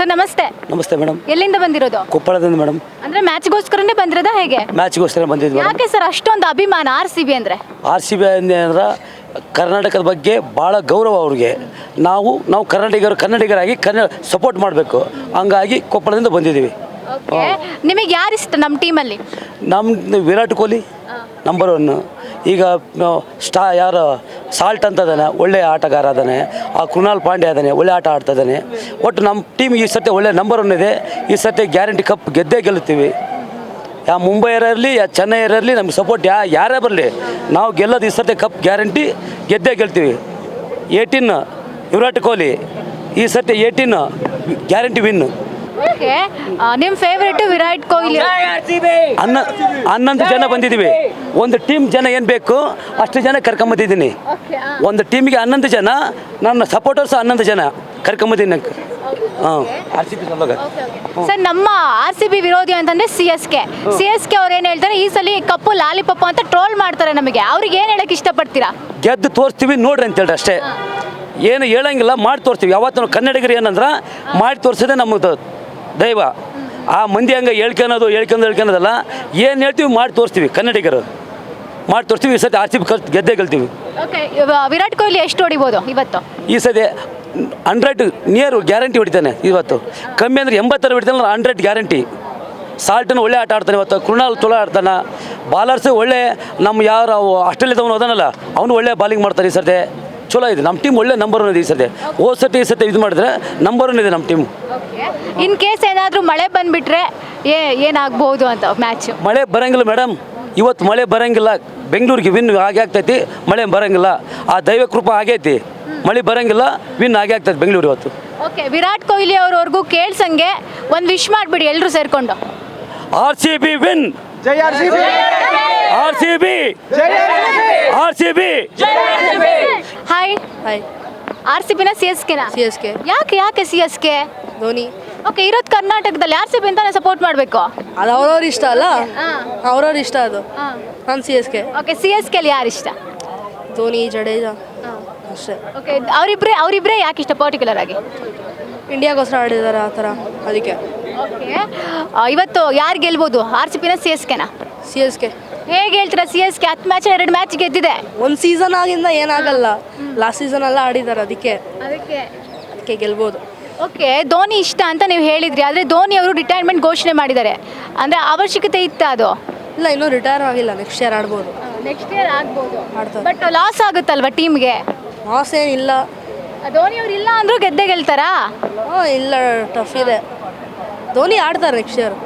Sir ನಮಸ್ತೆ. ನಮಸ್ತೆ madam. ಎಲ್ಲಿಂದ ಬಂದಿರೋದು? ಕೊಪ್ಪಳದಿಂದ ಮೇಡಮ್. ಅಂದ್ರೆ ಮ್ಯಾಚ್ಗೋಸ್ಕರನೇ ಬಂದಿರೋದಾ ಹೇಗೆ? ಮ್ಯಾಚ್ಗೋಸ್ಕರ ಬಂದಿದ್ವಿ ಮೇಡಮ್. ಯಾಕೆ ಸರ್ ಅಷ್ಟೊಂದು ಅಭಿಮಾನ RCB ಅಂದ್ರೆ? RCB ಅಂದ್ರೆ ಕರ್ನಾಟಕದ ಬಗ್ಗೆ ಭಾಳ ಗೌರವ ಅವ್ರಿಗೆ. ನಾವು ಕನ್ನಡಿಗರಾಗಿ ಸಪೋರ್ಟ್ ಮಾಡಬೇಕು. ಹಂಗಾಗಿ ಕೊಪ್ಪಳದಿಂದ ಬಂದಿದ್ದೀವಿ. ನಿಮಗೆ ಯಾರು ಇಷ್ಟ ನಮ್ಮ ಟೀಮಲ್ಲಿ? ನಮ್ಮ ವಿರಾಟ್ ಕೊಹ್ಲಿ ನಂಬರ್ 1. ಈಗ ಯಾರು ಸಾಲ್ಟ್ ಅಂತ ಇದ್ದಾನೆ, ಒಳ್ಳೆಯ ಆಟಗಾರ ಅದಾನೆ. ಕೃಣಾಲ್ ಪಾಂಡ್ಯ ಅದಾನೆ, ಒಳ್ಳೆ ಆಟ ಆಡ್ತಾ ಇದ್ದಾನೆ. ಒಟ್ಟು ನಮ್ಮ ಟೀಮ್ ಈ ಸತಿ ಒಳ್ಳೆ ನಂಬರ್ 1 ಇದೆ. ಈ ಸತಿ ಗ್ಯಾರಂಟಿ ಕಪ್ ಗೆದ್ದೇ ಗೆಲ್ಲುತ್ತೀವಿ. ಯಾವ ಮುಂಬೈ ಇರಲಿ ಯಾವ ಚೆನ್ನೈ ಇರಲಿ ನಮ್ಗೆ ಸಪೋರ್ಟ್ ಯಾರೇ ಬರಲಿ ನಾವು ಗೆಲ್ಲೋದು ಈ ಸತಿ ಕಪ್ ಗ್ಯಾರಂಟಿ ಗೆದ್ದೇ ಗೆಲ್ತೀವಿ. 18 ವಿರಾಟ್ ಕೊಹ್ಲಿ, ಈ ಸತಿ 18 ಗ್ಯಾರಂಟಿ ವಿನ್. ನಿಮ್ಮ ಫೇವ್ರೇಟ್ ವಿರಾಟ್ ಕೊಹ್ಲಿ. 11 ಜನ ಬಂದಿದ್ದೀವಿ. ಒಂದು ಟೀಮ್ ಜನ ಏನು ಬೇಕು ಅಷ್ಟು ಜನ ಕರ್ಕೊಂಬಂದಿದ್ದೀನಿ. ಒಂದು ಟೀಮಿಗೆ 11 ಜನ, ನನ್ನ ಸಪೋರ್ಟರ್ಸ್ 11 ಜನ ಕರ್ಕೊಂಬಂದಿದ್ದೀನಿ. ಸರ್ ನಮ್ಮ RCB ವಿರೋಧಿ ಅಂತಂದ್ರೆ CSK ಅವ್ರು ಏನು ಹೇಳ್ತಾರೆ, ಈ ಸಲ ಕಪ್ಪು ಲಾಲಿಪಪ್ಪು ಅಂತ ಟ್ರೋಲ್ ಮಾಡ್ತಾರೆ ನಮಗೆ. ಅವ್ರಿಗೆ ಏನು ಹೇಳಕ್ಕೆ ಇಷ್ಟಪಡ್ತೀರಾ? ಗೆದ್ದು ತೋರಿಸ್ತೀವಿ ನೋಡ್ರಿ ಅಂತ ಹೇಳ್ರಿ ಅಷ್ಟೇ. ಏನು ಹೇಳಂಗಿಲ್ಲ, ಮಾಡಿ ತೋರಿಸ್ತೀವಿ. ಯಾವತ್ತು ನಾವು ಕನ್ನಡಿಗರು ಏನಂದ್ರೆ ಮಾಡಿ ತೋರಿಸೋದೇ ನಮ್ಮದು ದೈವ. ಆ ಮಂದಿ ಹಂಗೆ ಹೇಳ್ಕೊಳೋದಲ್ಲ, ಏನು ಹೇಳ್ತೀವಿ ಮಾಡಿ ತೋರಿಸ್ತೀವಿ. ಕನ್ನಡಿಗರು ಮಾಡಿ ತೋರಿಸ್ತೀವಿ. ಈ ಸತಿ RCB ಗೆದ್ದೇ ಗೆಲ್ತೀವಿ. ವಿರಾಟ್ ಕೊಹ್ಲಿ ಎಷ್ಟು ಹೊಡಿಬೋದು ಇವತ್ತು? ಈ ಸತಿ 100 ನಿಯರ್ ಗ್ಯಾರಂಟಿ ಹೊಡಿತಾನೆ. ಇವತ್ತು ಕಮ್ಮಿ ಅಂದರೆ 80 ಹೊಡಿತಾನೆ, 100 ಗ್ಯಾರಂಟಿ. ಸಾಲ್ಟನ್ನು ಒಳ್ಳೆ ಆಟ ಆಡ್ತಾನೆ ಇವತ್ತು. ಕೃಣಾಲ್ ಚಲೋ ಆಡ್ತಾನೆ. ಬಾಲರ್ಸು ಒಳ್ಳೆ ನಮ್ಮ ಯಾರು ಆಸ್ಟ್ರೇಲಿಯಾದವನು ಅದನ್ನಲ್ಲ, ಅವನು ಒಳ್ಳೆ ಬಾಲಿಂಗ್ ಮಾಡ್ತಾನೆ. ಈ ಸರ್ತಿ ಚಲೋ ಇದೆ ನಮ್ಮ ಟೀಮ್, ಒಳ್ಳೆ ನಂಬರ್ 1 ಇದೆ. ಈ ಸತಿ ಇದು ಮಾಡಿದ್ರೆ ನಂಬರ್ 1 ಇದೆ ನಮ್ಮ ಟೀಮು. ಇನ್ ಕೇಸ್ ಏನಾದರೂ ಮಳೆ ಬಂದುಬಿಟ್ರೆ ಏನಾಗ್ಬೋದು ಅಂತ ಮ್ಯಾಚ್? ಮಳೆ ಬರೋಂಗಿಲ್ಲ ಮೇಡಮ್, ಇವತ್ತು ಮಳೆ ಬರೋಂಗಿಲ್ಲ. ಬೆಂಗಳೂರಿಗೆ ವಿನ್ ಹಾಗೆ ಆಗ್ತೈತಿ, ಮಳೆ ಬರೋಂಗಿಲ್ಲ. ಆ ದೈವ ಕೃಪಾ ಆಗೈತಿ, ಮಳೆ ಬರೋಂಗಿಲ್ಲ, ವಿನ್ ಹಾಗೆ ಆಗ್ತೈತಿ ಬೆಂಗಳೂರು ಇವತ್ತು. ವಿರಾಟ್ ಕೊಹ್ಲಿ ಅವ್ರವರೆಗೂ ಕೇಳ್ಸಂಗೆ ಒಂದು ವಿಶ್ ಮಾಡಿಬಿಡಿ ಎಲ್ಲರೂ ಸೇರಿಕೊಂಡು. RCB win. Jai RCB. RCB. RCB. Hi. RCBನ CSKನಾ? CSK. ಯಾಕೆ CSK? ಧೋನಿ. ಇರೋದು ಕರ್ನಾಟಕದಲ್ಲಿ RCB ಅಂತಾನೆ ಸಪೋರ್ಟ್ ಮಾಡಬೇಕು. ಅದು ಅವ್ರವ್ರ ಇಷ್ಟ ಅಲ್ಲ, ಅವ್ರವ್ರ ಇಷ್ಟ ಅದು. ನಾನು CSK. CSKಲಿ ಯಾರು ಇಷ್ಟ? ಧೋನಿ, ಜಡೇಜಾ ಅಷ್ಟೇ. ಅವರಿಬ್ಬರೇ ಯಾಕೆ ಇಷ್ಟ ಪರ್ಟಿಕ್ಯುಲರ್ ಆಗಿ? ಇಂಡಿಯಾಗೋಸ್ಕರ ಆಡಿದ್ದಾರೆ ಆ ಥರ, ಅದಕ್ಕೆ. ಇವತ್ತು ಯಾರು ಗೆಲ್ಬೋದು, RCBನ CSKನಾ? CSK. ಹೇಗೆ ಹೇಳ್ತೀರಾ? CSK 10 ಮ್ಯಾಚ್ 2 ಮ್ಯಾಚ್ ಗೆದ್ದಿದೆ. ಒಂದು ಸೀಸನ್ ಆಗಿಂದ ಏನಾಗಲ್ಲ, ಲಾಸ್ಟ್ ಸೀಸನ್ ಎಲ್ಲ ಆಡಿದ್ದಾರೆ, ಅದಕ್ಕೆ ಗೆಲ್ಬೋದು. ಧೋನಿ ಇಷ್ಟ ಅಂತ ನೀವು ಹೇಳಿದ್ರಿ, ಆದರೆ ಧೋನಿ ಅವರು ರಿಟೈರ್ಮೆಂಟ್ ಘೋಷಣೆ ಮಾಡಿದ್ದಾರೆ. ಅಂದರೆ ಅವಶ್ಯಕತೆ ಇತ್ತು ಅದು? ಇಲ್ಲ, ಇನ್ನೂ ರಿಟೈರ್ ಆಗಿಲ್ಲ. ನೆಕ್ಸ್ಟ್ ಇಯರ್ ಆಡ್ಬೋದು. ನೆಕ್ಸ್ಟ್ ಇಯರ್ ಆಗ್ಬೋದು, ಆಡ್ತಾರೆ. ಬಟ್ ಲಾಸ್ ಆಗುತ್ತಲ್ವ ಟೀಮ್ಗೆ? ಲಾಸ್ ಏನಿಲ್ಲ. ಧೋನಿ ಅವ್ರು ಇಲ್ಲ ಅಂದರೂ ಗೆದ್ದೇ ಗೆಲ್ತಾರಾ? ಇಲ್ಲ, ಟಫ್ ಇದೆ. ಧೋನಿ ಆಡ್ತಾರೆ ನೆಕ್ಸ್ಟ್ ಇಯರ್.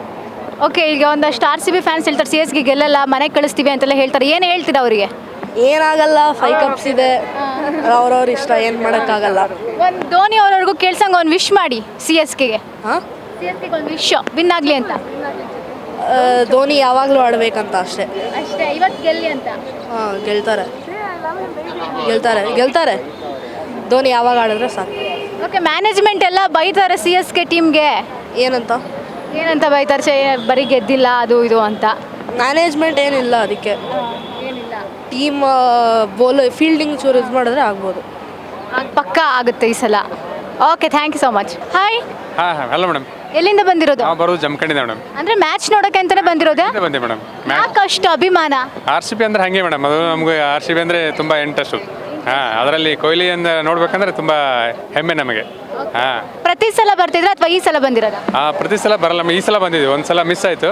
ಈಗ ಒಂದಷ್ಟು RCB ಫ್ಯಾನ್ಸ್ ಹೇಳ್ತಾರೆ CSK ಗೆಲ್ಲಲ್ಲ, ಮನೆಗೆ ಕಳಿಸ್ತೀವಿ ಅಂತೆಲ್ಲ ಹೇಳ್ತಾರೆ. ಏನು ಹೇಳ್ತೀರಾ ಅವರಿಗೆ? ಏನಾಗಲ್ಲ, 5 ಕಪ್ಸ್ ಇದೆ, ಅವ್ರವ್ರ ಇಷ್ಟ, ಏನು ಮಾಡೋಕ್ಕಾಗಲ್ಲ. ಒಂದು ಧೋನಿ ಅವ್ರವ್ರಿಗೂ ಕೇಳ್ಸಂಗೆ ಒಂದು ವಿಶ್ ಮಾಡಿ CSKಗೆ. CSKಗೆ ಒಂದು ವಿಶ್ ವಿನ್ ಆಗಲಿ ಅಂತ. ಧೋನಿ ಯಾವಾಗಲೂ ಆಡಬೇಕಂತ ಅಷ್ಟೇ. ಇವತ್ತು ಗೆಲ್ಲಿ ಅಂತ. ಗೆಲ್ತಾರೆ. ಧೋನಿ ಯಾವಾಗ ಆಡಿದ್ರೆ ಸಾಕು. ಮ್ಯಾನೇಜ್ಮೆಂಟ್ ಎಲ್ಲ ಬೈತಾರೆ CSK ಟೀಮ್ಗೆ. ಏನಂತ ಬೈತಾರೆ? ಬರೀ ಗೆದ್ದಿಲ್ಲ ಅದು ಇದು ಅಂತ. ಮ್ಯಾನೇಜ್ಮೆಂಟ್ ಏನಿಲ್ಲ, ಅದಕ್ಕೆ ಟೀಮ್ ಫೀಲ್ಡಿಂಗ್ ಚೂರು ಇದು ಮಾಡಿದ್ರೆ ಆಗ್ಬೋದು. ಪಕ್ಕಾ ಆಗುತ್ತೆ ಈ ಸಲ. Thank you so much. Hi. Hello madam. ಎಲ್ಲಿಂದ ಬಂದಿರೋದು? ನಾವು ಬರೋದು ಜಮಖಂಡಿಂದ ಮೇಡಮ್. ಅಂದರೆ ಮ್ಯಾಚ್ ನೋಡೋಕೆ ಅಂತಾನೆ ಬಂದಿರೋದೇ? ಬಂದೆ ಮೇಡಮ್. ಯಾಕೆ ಅಷ್ಟು ಅಭಿಮಾನ? RCB ಅಂದ್ರೆ ಹಾಗೆ ಮೇಡಮ್, ಅದು ನಮಗೆ RCB ಅಂದರೆ ತುಂಬ ಇಂಟ್ರೆಸ್ಟು. ಅದರಲ್ಲಿ ಕೊಹ್ಲಿ ಅಂತ ನೋಡ್ಬೇಕಂದ್ರೆ ತುಂಬ ಹೆಮ್ಮೆ ನಮಗೆ. ಪ್ರತಿ ಸಲ ಬರ್ತಿದ್ರೆ ಅಥವಾ ಈ ಸಲ ಬಂದಿರೋದಾ? ಪ್ರತಿ ಸಲ ಬರಲ್ಲ, ಈ ಸಲ ಬಂದಿದ್ದೀವಿ. ಒಂದು ಸಲ ಮಿಸ್ ಆಯಿತು,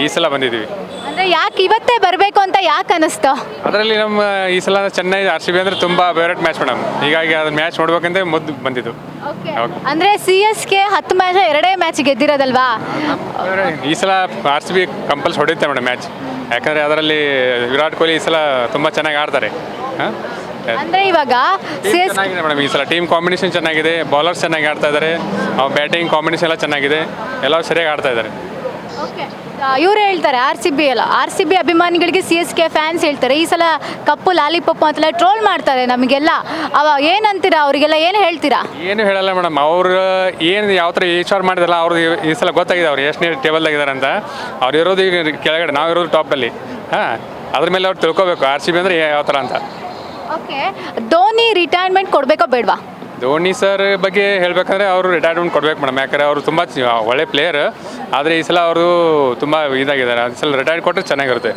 ಈ ಸಲ ಬಂದಿದ್ದೀವಿ. ಅಂದರೆ ಯಾಕೆ ಇವತ್ತೇ ಬರಬೇಕು ಅಂತ ಯಾಕೆ ಅನ್ನಿಸ್ತು? ಅದರಲ್ಲಿ ನಮ್ಮ ಈ ಸಲ ಚೆನ್ನೈ RCB ಅಂದರೆ ತುಂಬ ಫೇವ್ರೇಟ್ ಮ್ಯಾಚ್ ಮೇಡಮ್. ಹೀಗಾಗಿ ಅದನ್ನ ಮ್ಯಾಚ್ ನೋಡ್ಬೇಕಂತ ಮೊದಲು ಬಂದಿದ್ದು. ಅಂದರೆ CSK 10 ಮ್ಯಾಚ್ 2 ಮ್ಯಾಚ್ ಗೆದ್ದಿರೋದಲ್ವಾ? ಈ ಸಲ RCB ಕಂಪಲ್ಸ್ ಹೊಡೆಯುತ್ತೆ ಮೇಡಮ್ ಮ್ಯಾಚ್. ಯಾಕಂದರೆ ಅದರಲ್ಲಿ ವಿರಾಟ್ ಕೊಹ್ಲಿ ಈ ಸಲ ತುಂಬ ಚೆನ್ನಾಗಿ ಆಡ್ತಾರೆ. ಅಂದರೆ ಇವಾಗ ಚೆನ್ನಾಗಿದೆ ಮೇಡಮ್, ಈ ಸಲ ಟೀಮ್ ಕಾಂಬಿನೇಷನ್ ಚೆನ್ನಾಗಿದೆ, ಬೌಲರ್ಸ್ ಚೆನ್ನಾಗಿ ಆಡ್ತಾ ಇದ್ದಾರೆ, ಬ್ಯಾಟಿಂಗ್ ಕಾಂಬಿನೇಷನ್ ಎಲ್ಲ ಚೆನ್ನಾಗಿದೆ, ಎಲ್ಲ ಸರಿಯಾಗಿ ಆಡ್ತಾ ಇದ್ದಾರೆ. ಇವ್ರು ಹೇಳ್ತಾರೆ RCB ಅಭಿಮಾನಿಗಳಿಗೆ CSK ಫ್ಯಾನ್ಸ್ ಹೇಳ್ತಾರೆ ಈ ಸಲ ಕಪ್ಪು ಲಾಲಿಪಪ್ಪು ಅಂತೆಲ್ಲ ಟ್ರೋಲ್ ಮಾಡ್ತಾರೆ ನಮಗೆಲ್ಲ. ಏನಂತೀರಾ ಅವರಿಗೆಲ್ಲ? ಏನು ಹೇಳ್ತೀರಾ? ಏನು ಹೇಳಲ್ಲ ಮೇಡಮ್, ಅವ್ರು ಏನು ಯಾವ ಥರ ವಿಚಾರ ಮಾಡಿದಾರಲ್ಲ ಅವ್ರದ್ದು ಈ ಸಲ ಗೊತ್ತಾಗಿದೆ ಅವ್ರು ಎಷ್ಟನೇ ಟೇಬಲ್ದಾಗಿದ್ದಾರೆ ಅಂತ. ಅವ್ರು ಇರೋದು ಈಗ ಕೆಳಗಡೆ, ನಾವು ಇರೋದು ಟಾಪಲ್ಲಿ. ಅದ್ರ ಮೇಲೆ ಅವ್ರು ತಿಳ್ಕೊಬೇಕು RCB ಅಂದರೆ ಯಾವ ಥರ ಅಂತ. ಧೋನಿ ರಿಟೈರ್ಮೆಂಟ್ ಕೊಡಬೇಕೋ ಬೇಡವಾ? ಧೋನಿ ಸರ್ ಬಗ್ಗೆ ಹೇಳ್ಬೇಕಂದ್ರೆ ಅವರು ರಿಟೈರ್ಮೆಂಟ್ ಕೊಡ್ಬೇಕು ಮೇಡಮ್, ಯಾಕಂದರೆ ಅವರು ತುಂಬ ಒಳ್ಳೆ ಪ್ಲೇಯರ್. ಆದರೆ ಈ ಸಲ ಅವರು ತುಂಬ ಇದಾಗಿದ್ದಾರೆ. ಈ ಸಲ ರಿಟೈರ್ಡ್ ಕೊಟ್ಟರೆ ಚೆನ್ನಾಗಿರುತ್ತೆ.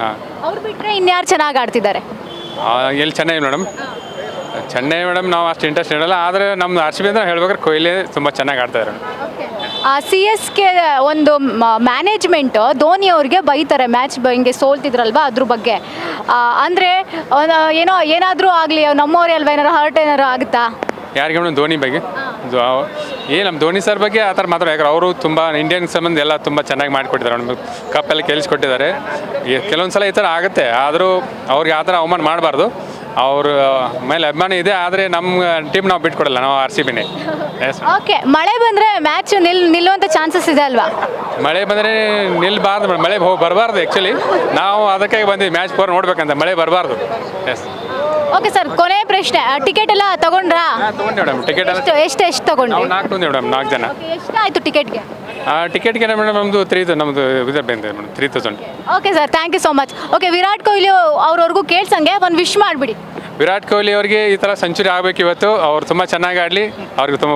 ಹಾಂ, ಅವ್ರು ಬಿಟ್ಟರೆ ಇನ್ಯಾರು ಚೆನ್ನಾಗಿ ಆಡ್ತಿದ್ದಾರೆ? ಎಲ್ಲಿ ಚೆನ್ನೈ ಮೇಡಮ್. ಚೆನ್ನೈ ಮೇಡಮ್ ನಾವು ಅಷ್ಟು ಇಂಟ್ರೆಸ್ಟ್ ಇರಲ್ಲ. ಆದರೆ ನಮ್ಮ ಆರ್ ಸಿ ಬಿ ಅಂತ ಹೇಳ್ಬೇಕಾದ್ರೆ ಕೊಹ್ಲಿ ತುಂಬ ಚೆನ್ನಾಗಿ ಆಡ್ತಾರೆ. ಸಿ ಎಸ್ ಕೆ ಒಂದು ಮ್ಯಾನೇಜ್ಮೆಂಟು ಧೋನಿ ಅವ್ರಿಗೆ ಬೈತಾರೆ ಮ್ಯಾಚ್ ಹಿಂಗೆ ಸೋಲ್ತಿದ್ರಲ್ವಾ ಅದ್ರ ಬಗ್ಗೆ. ಅಂದರೆ ಏನೋ ಏನಾದರೂ ಆಗಲಿ ನಮ್ಮವ್ರೆ ಅಲ್ವಾ, ಏನಾರು ಹರ್ಟ್ ಏನಾರು ಆಗುತ್ತಾ? ಯಾರಿಗೆ ಮೇಡಮ್? ಧೋನಿ ಬಗ್ಗೆ ನಮ್ಮ ಧೋನಿ ಸರ್ ಬಗ್ಗೆ ಆ ಥರ ಮಾತ್ರ. ಯಾಕಂದ್ರೆ ಅವರು ತುಂಬ ಇಂಡಿಯನ್ ಸಂಬಂಧ ಎಲ್ಲ ತುಂಬ ಚೆನ್ನಾಗಿ ಮಾಡಿಕೊಟ್ಟಿದ್ದಾರೆ. ನಮಗೆ ಕಪ್ಪೆಲ್ಲ ಗೆಲ್ಲಿಸ್ಕೊಟ್ಟಿದ್ದಾರೆ. ಕೆಲವೊಂದು ಸಲ ಈ ಥರ ಆಗುತ್ತೆ, ಆದರೂ ಅವ್ರಿಗೆ ಆ ಥರ ಅವಮಾನ ಮಾಡಬಾರ್ದು. ಅವ್ರ ಮೇಲೆ ಅಭಿಮಾನ ಇದೆ, ಆದರೆ ನಮ್ಮ ಟೀಮ್ ನಾವು ಬಿಟ್ಕೊಡಲ್ಲ, ನಾವು ಆರ್ ಸಿ ಬಿನೇ. ಓಕೆ, ಮಳೆ ಬಂದರೆ ಮ್ಯಾಚ್ ನಿಲ್ಲುವಂಥ ಚಾನ್ಸಸ್ ಇದೆ ಅಲ್ವಾ? ಮಳೆ ಬಂದರೆ ನಿಲ್ಲಬಾರ್ದು ಮೇಡಮ್, ಮಳೆ ಬರಬಾರ್ದು. ಆ್ಯಕ್ಚುಲಿ ನಾವು ಅದಕ್ಕಾಗಿ ಬಂದಿದ್ವಿ ಮ್ಯಾಚ್ ಪೂರ ನೋಡ್ಬೇಕಂತ, ಮಳೆ ಬರಬಾರ್ದು. ಎಸ್. ಓಕೆ ಸರ್, ಕೊನೆ ಪ್ರಶ್ನೆ, ಟಿಕೆಟ್ ಎಲ್ಲ ತಗೊಂಡ್ರಾ? ತೊಗೊಂಡು ಮೇಡಮ್ ಟಿಕೆಟ್ ಎಲ್ಲ ಎಷ್ಟು ತಗೊಂಡ್ರಿ? ನಾವು 4 ತೊಗೊಂಡು ಮೇಡಮ್, 4 ಜನ. ಎಷ್ಟಾಯಿತು ಟಿಕೆಟ್ಗೆ? ಟಿಕೆಟ್ಗೆ ಮೇಡಮ್ ನಮ್ಮದು 3000 ನಮ್ಮದು ಇದು ಬಂದಿದೆ madam, 3000. Okay sir, thank you so much. Okay, Virat Kohli ಅವ್ರವ್ರಿಗೂ ಕೇಳ್ಸಂಗೆ ಒಂದು ವಿಶ್ ಮಾಡಿಬಿಡಿ. ವಿರಾಟ್ ಕೊಹ್ಲಿ ಅವರಿಗೆ ಈ ಥರ ಸೆಂಚುರಿ ಆಗಬೇಕು ಇವತ್ತು. ಅವ್ರು ತುಂಬ ಚೆನ್ನಾಗಿ ಆಡಲಿ, ಅವ್ರಿಗೆ ತುಂಬ